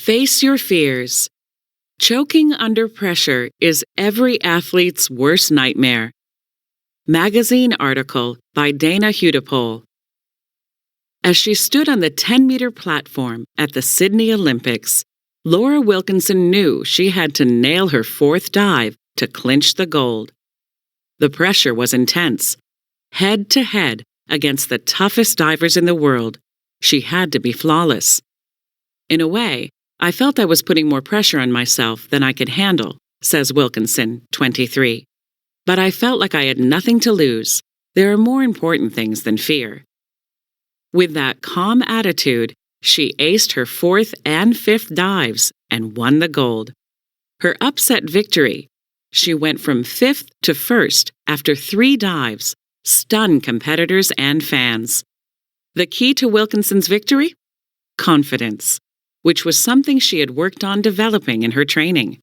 Face your fears. Choking under pressure is every athlete's worst nightmare. Magazine article by Dana Hudepole. As she stood on the 10-meter platform at the Sydney Olympics, Laura Wilkinson knew she had to nail her fourth dive to clinch the gold. The pressure was intense. Head to head against the toughest divers in the world, she had to be flawless. In a way, I felt I was putting more pressure on myself than I could handle, says Wilkinson, 23. But I felt like I had nothing to lose. There are more important things than fear. With that calm attitude, she aced her fourth and fifth dives and won the gold. Her upset victory, she went from fifth to first after 3 dives, stunned competitors and fans. The key to Wilkinson's victory? Confidence, which was something she had worked on developing in her training.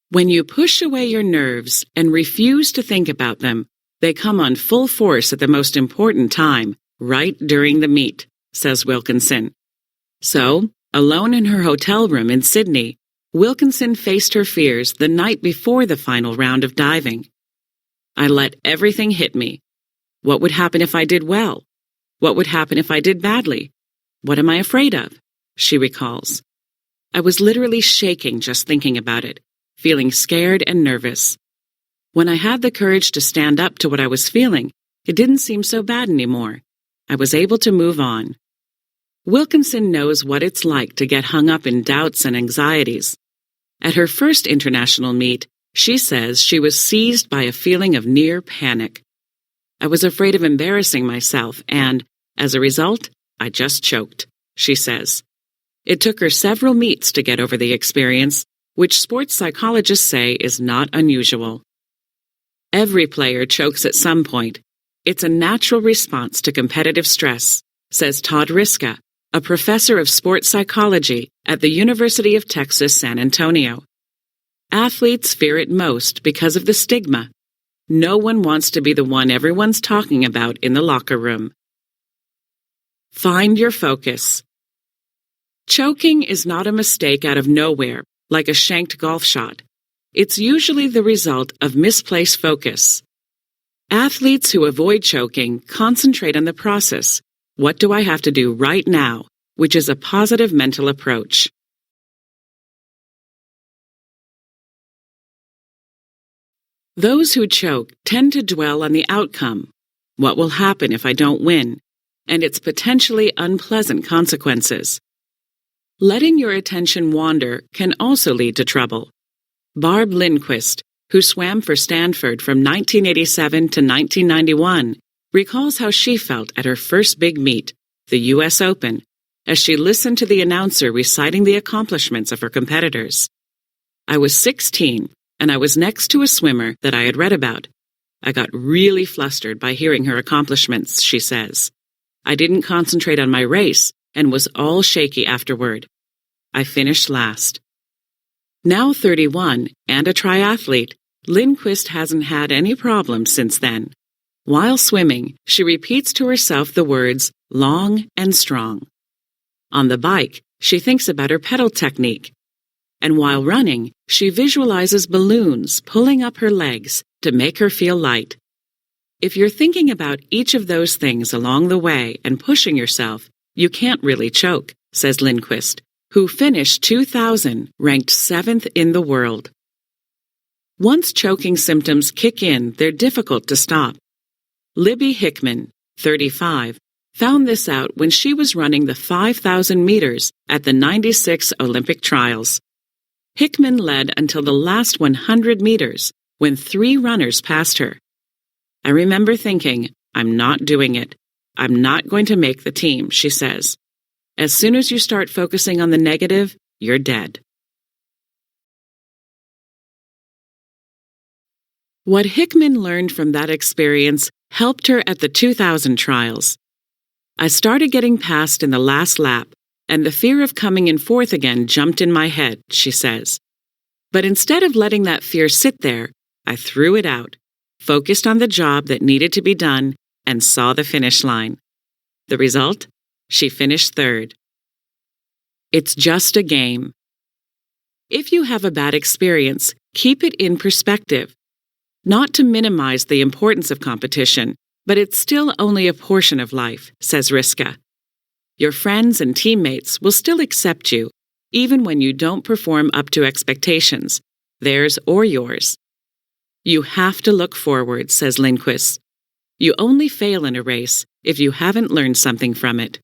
When you push away your nerves and refuse to think about them, they come on full force at the most important time, right during the meet, says Wilkinson. So, alone in her hotel room in Sydney, Wilkinson faced her fears the night before the final round of diving. I let everything hit me. What would happen if I did well? What would happen if I did badly? What am I afraid of? She recalls. I was literally shaking just thinking about it, feeling scared and nervous. When I had the courage to stand up to what I was feeling, it didn't seem so bad anymore. I was able to move on. Wilkinson knows what it's like to get hung up in doubts and anxieties. At her first international meet, she says she was seized by a feeling of near panic. I was afraid of embarrassing myself and, as a result, I just choked, she says. It took her several meets to get over the experience, which sports psychologists say is not unusual. Every player chokes at some point. It's a natural response to competitive stress, says Todd Riska, a professor of sports psychology at the University of Texas, San Antonio. Athletes fear it most because of the stigma. No one wants to be the one everyone's talking about in the locker room. Find your focus. Choking is not a mistake out of nowhere, like a shanked golf shot. It's usually the result of misplaced focus. Athletes who avoid choking concentrate on the process. What do I have to do right now? Which is a positive mental approach. Those who choke tend to dwell on the outcome. What will happen if I don't win? And its potentially unpleasant consequences. Letting your attention wander can also lead to trouble. Barb Lindquist, who swam for Stanford from 1987 to 1991, recalls how she felt at her first big meet, the U.S. Open, as she listened to the announcer reciting the accomplishments of her competitors. I was 16, and I was next to a swimmer that I had read about. I got really flustered by hearing her accomplishments, she says. I didn't concentrate on my race and was all shaky afterward. I finished last. Now 31 and a triathlete, Lindquist hasn't had any problems since then. While swimming, she repeats to herself the words, long and strong. On the bike, she thinks about her pedal technique. And while running, she visualizes balloons pulling up her legs to make her feel light. If you're thinking about each of those things along the way and pushing yourself, you can't really choke, says Lindquist, who finished 2000 ranked 7th in the world. Once choking symptoms kick in, they're difficult to stop. Libby Hickman, 35, found this out when she was running the 5,000 meters at the 96 Olympic trials. Hickman led until the last 100 meters when 3 runners passed her. I remember thinking, I'm not doing it. I'm not going to make the team, she says. As soon as you start focusing on the negative, you're dead. What Hickman learned from that experience helped her at the 2000 trials. I started getting past in the last lap, and the fear of coming in fourth again jumped in my head, she says. But instead of letting that fear sit there, I threw it out, focused on the job that needed to be done, and saw the finish line. The result? She finished third. It's just a game. If you have a bad experience, keep it in perspective. Not to minimize the importance of competition, but it's still only a portion of life, says Riska. Your friends and teammates will still accept you, even when you don't perform up to expectations, theirs or yours. You have to look forward, says Lindquist. You only fail in a race if you haven't learned something from it.